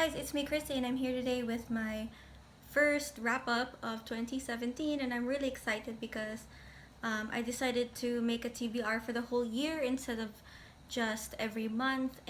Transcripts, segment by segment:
guys, it's me Christy and I'm here today with my first wrap up of 2017 and I'm really excited because I decided to make a TBR for the whole year instead of just every month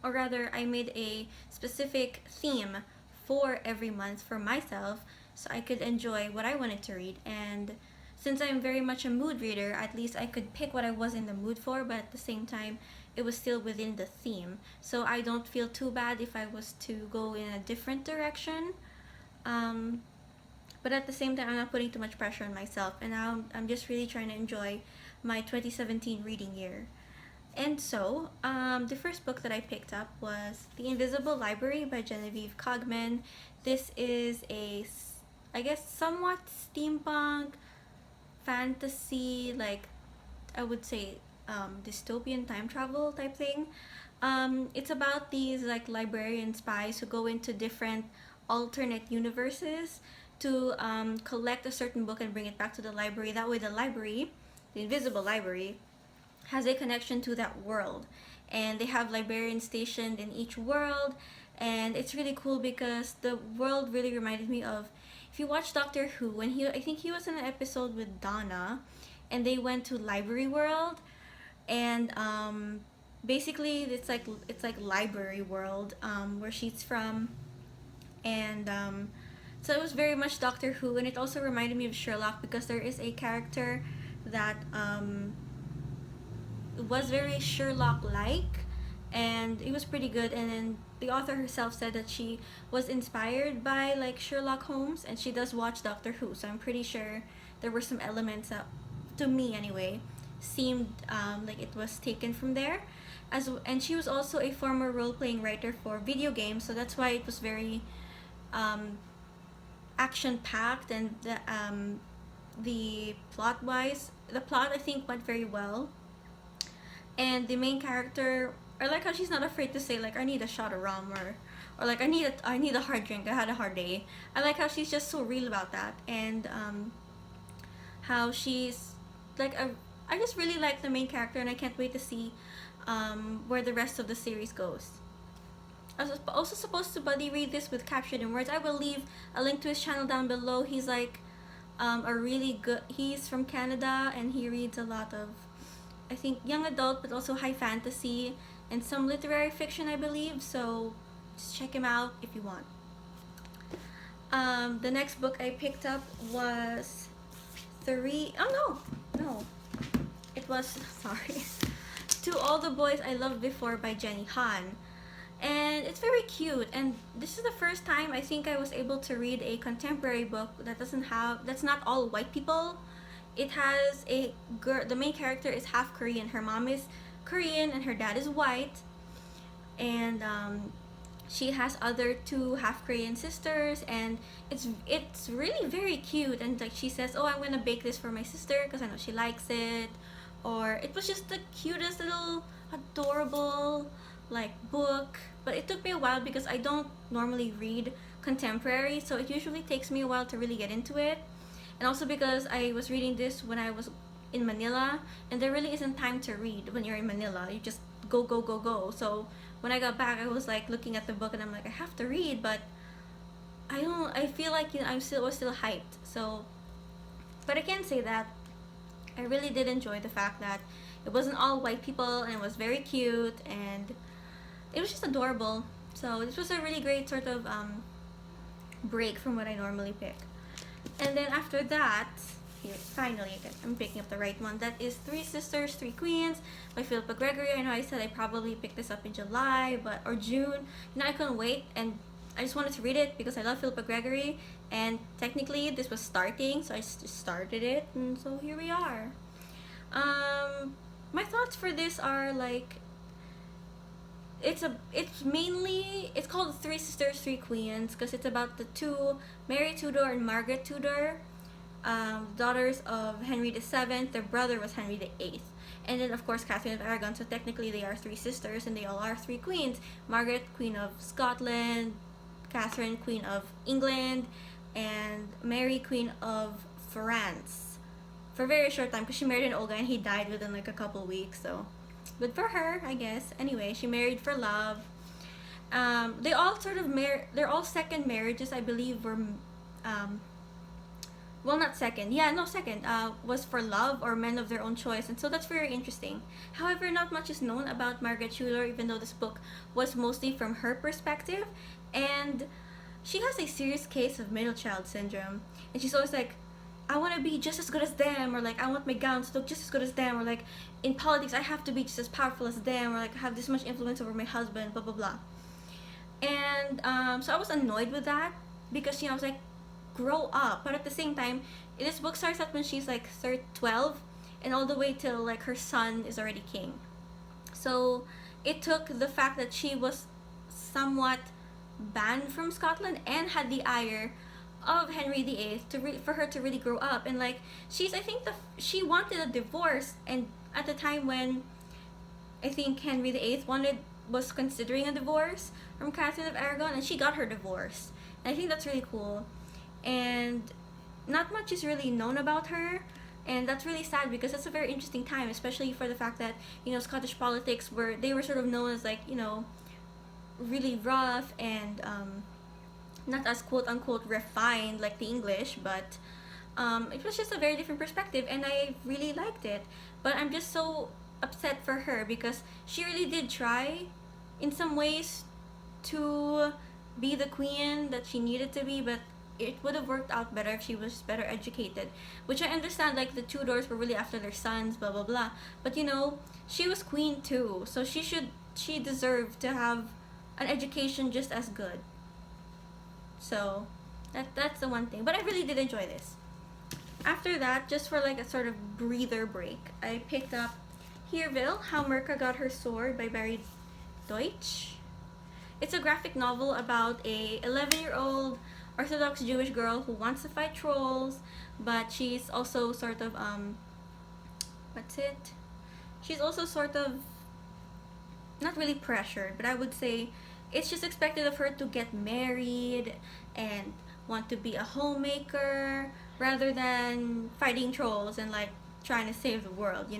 or rather I made a specific theme for every month for myself so I could enjoy what I wanted to read. And since I'm very much a mood reader, at least I could pick what I was in the mood for, but at the same time it was still within the theme, so I don't feel too bad if I was to go in a different direction. But at the same time, I'm not putting too much pressure on myself, and now I'm just really trying to enjoy my 2017 reading year. And so, the first book that I picked up was The Invisible Library by Genevieve Cogman. This is I guess, somewhat steampunk, fantasy, like, I would say, dystopian time travel type thing. It's about these like librarian spies who go into different alternate universes to collect a certain book and bring it back to the library. That way the library, the invisible library, has a connection to that world. And they have librarians stationed in each world. And it's really cool because the world really reminded me of, if you watch Doctor Who, when I think he was in an episode with Donna, and they went to Library World, and basically it's like Library World, where she's from, and so it was very much Doctor Who, and it also reminded me of Sherlock because there is a character that was very Sherlock-like, and it was pretty good. And then the author herself said that she was inspired by like Sherlock Holmes, and she does watch Doctor Who, so I'm pretty sure there were some elements that, to me anyway, seemed like it was taken from there. And she was also a former role-playing writer for video games, so that's why it was very action-packed, and the plot I think went very well. And the main character, I like how she's not afraid to say like, I need a shot of rum, or like, I need a hard drink, I had a hard day. I like how she's just so real about that, and how she's like I just really like the main character, and I can't wait to see where the rest of the series goes. I was also supposed to buddy read this with captioned in words. I will leave a link to his channel down below. He's like he's from Canada, and he reads a lot of, I think, young adult, but also high fantasy and some literary fiction, I believe. So just check him out if you want. The next book I picked up was it was sorry To All the Boys I Loved Before by Jenny Han. And it's very cute, and this is the first time I think I was able to read a contemporary book that's not all white people. It has a girl, the main character is half Korean. Her mom is Korean and her dad is white, and she has other two half Korean sisters, and it's really very cute. And like, she says, oh, I'm gonna bake this for my sister because I know she likes it. Or it was just the cutest little adorable like book. But it took me a while because I don't normally read contemporary, so it usually takes me a while to really get into it. And also because I was reading this when I was in Manila, and there really isn't time to read when you're in Manila. You just go, go, go, go. So when I got back, I was like looking at the book and I'm like, I have to read, but I feel like, you know, was still hyped. So, but I can say that I really did enjoy the fact that it wasn't all white people, and it was very cute, and it was just adorable. So this was a really great sort of break from what I normally pick. And then after that, here, finally, I'm picking up the right one. That is Three Sisters, Three Queens by Philippa Gregory. I know I said I probably picked this up in July or June. You know, I couldn't wait, and I just wanted to read it because I love Philippa Gregory, and technically this was starting, so I just started it, and so here we are. My thoughts for this are like, it's called Three Sisters, Three Queens because it's about the two, Mary Tudor and Margaret Tudor, daughters of Henry VII. Their brother was Henry VIII. And then of course Catherine of Aragon, so technically they are three sisters and they all are three queens. Margaret, Queen of Scotland, Catherine, Queen of England, and Mary, Queen of France. For a very short time because she married an Olga and he died within like a couple weeks, so good for her, I guess. Anyway, she married for love. they all sort of they're all second marriages, I believe, were well, not second, yeah, no, second, was for love or men of their own choice, and so that's very interesting. However, not much is known about Margaret Schuler, even though this book was mostly from her perspective, and she has a serious case of middle child syndrome, and she's always like, I want to be just as good as them, or like, I want my gowns to look just as good as them, or like, in politics, I have to be just as powerful as them, or like, have this much influence over my husband, blah, blah, blah. And so I was annoyed with that, because, I was like, grow up. But at the same time, this book starts out when she's like 12, and all the way till like her son is already king. So it took the fact that she was somewhat banned from Scotland and had the ire of Henry VIII for her to really grow up. And like, I think she wanted a divorce, and at the time when I think Henry VIII was considering a divorce from Catherine of Aragon, and she got her divorce. And I think that's really cool. And not much is really known about her, and that's really sad, because that's a very interesting time, especially for the fact that Scottish politics they were sort of known as like really rough and not as quote unquote refined like the English, but it was just a very different perspective, and I really liked it. But I'm just so upset for her, because she really did try in some ways to be the queen that she needed to be, but it would have worked out better if she was better educated, which I understand, like the Tudors were really after their sons, blah blah blah, but she was queen too, so she deserved to have an education just as good. So that's the one thing, but I really did enjoy this. After that, just for like a sort of breather break, I picked up Hereville, How Mercker Got Her Sword by Barry Deutsch. It's a graphic novel about a 11-year-old Orthodox Jewish girl who wants to fight trolls, but she's also sort of she's also sort of not really pressured, but I would say it's just expected of her to get married and want to be a homemaker rather than fighting trolls and like trying to save the world,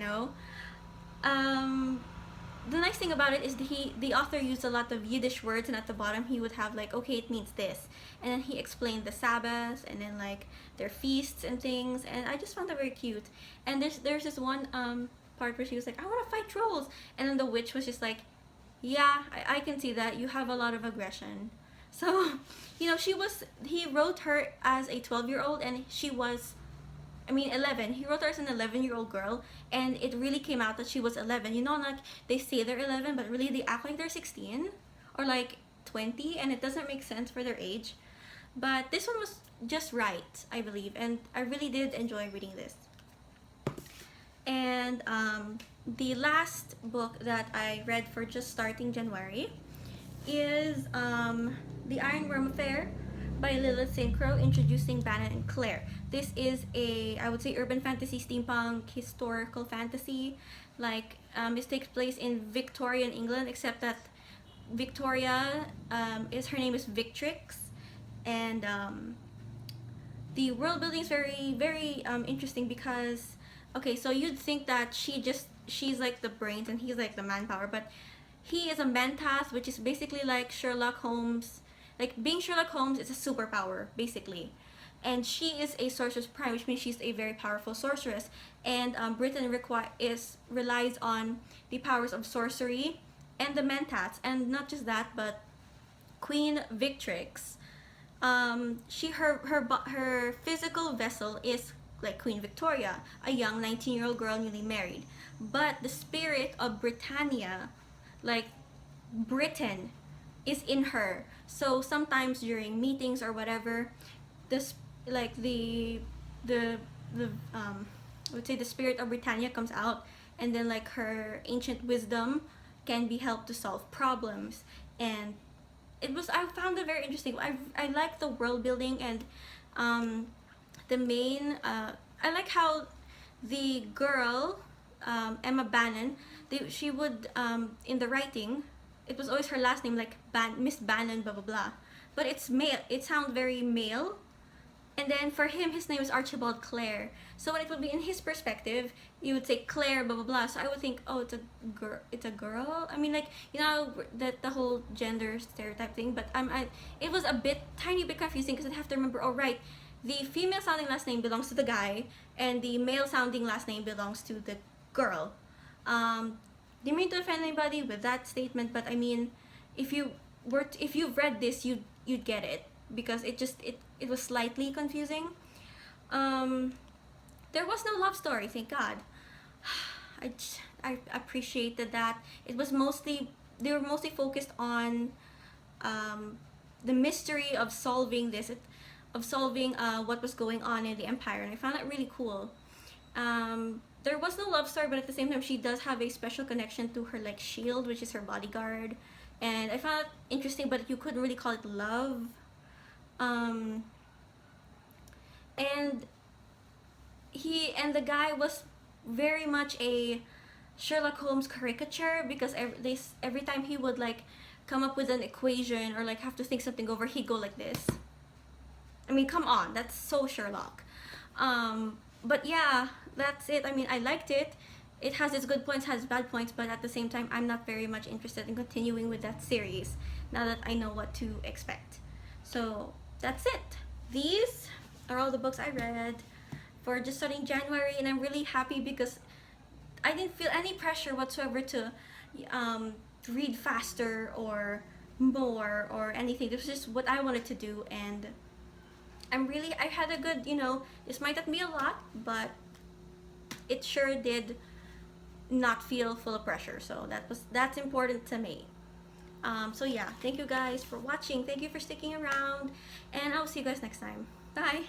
the nice thing about it is the author used a lot of Yiddish words, and at the bottom he would have like, okay, it means this, and then he explained the Sabbaths and then like their feasts and things, and I just found that very cute. And there's this one part where she was like, I want to fight trolls, and then the witch was just like, yeah, I can see that you have a lot of aggression. So he wrote her as a 12-year-old, and she was 11. He wrote her as an 11-year-old girl, and it really came out that she was 11. Like they say they're 11, but really they act like they're 16 or like 20, and it doesn't make sense for their age. But this one was just right, I believe, and I really did enjoy reading this. And the last book that I read for just starting January is The Iron Worm Affair by Lilith Saintcrow, introducing Bannon and Claire. This is I would say, urban fantasy, steampunk, historical fantasy. Like, this takes place in Victorian England, except that Victoria, her name is Victrix, and the world building is very, very interesting, because, okay, so you'd think that she's like the brains and he's like the manpower, but he is a mentas, which is basically like Sherlock Holmes. Like, being Sherlock Holmes is a superpower, basically. And she is a sorceress prime, which means she's a very powerful sorceress. And Britain relies on the powers of sorcery and the mentats. And not just that, but Queen Victrix, her physical vessel is like Queen Victoria, a young 19-year-old girl newly married. But the spirit of Britannia, like Britain, is in her. So sometimes during meetings or whatever, I would say the spirit of Britannia comes out, and then like her ancient wisdom can be helped to solve problems. And I found it very interesting. I like the world building, and the main I like how the girl, Emma Bannon, she would in the writing, it was always her last name, like Miss Bannon, blah blah blah, but it's male. It sounds very male, And then for him, his name is Archibald Clare. So when it would be in his perspective, you would say Claire, blah blah blah. So I would think, oh, it's a girl. It's a girl. I mean, like, you know, that the whole gender stereotype thing. But it was a bit tiny bit confusing because I have to remember. Oh right, the female sounding last name belongs to the guy, and the male sounding last name belongs to the girl. Didn't mean to offend anybody with that statement, but I mean, if you've read this, you'd get it, because it was slightly confusing. There was no love story, thank God. I appreciated that. They were mostly focused on the mystery of solving what was going on in the Empire, and I found that really cool. There was no love story, but at the same time, she does have a special connection to her like shield, which is her bodyguard, and I found it interesting. But you couldn't really call it love. And the guy was very much a Sherlock Holmes caricature, because every time he would like come up with an equation or like have to think something over, he'd go like this. I mean, come on, that's so Sherlock. But yeah, that's it. I mean, I liked it. It has its good points, has its bad points, but at the same time, I'm not very much interested in continuing with that series now that I know what to expect. So that's it. These are all the books I read for just starting January, and I'm really happy because I didn't feel any pressure whatsoever to read faster or more or anything. This was just what I wanted to do, and I had a good, this might not be a lot, but it sure did not feel full of pressure, so that's important to me. So yeah, thank you guys for watching, thank you for sticking around, and I'll see you guys next time. Bye.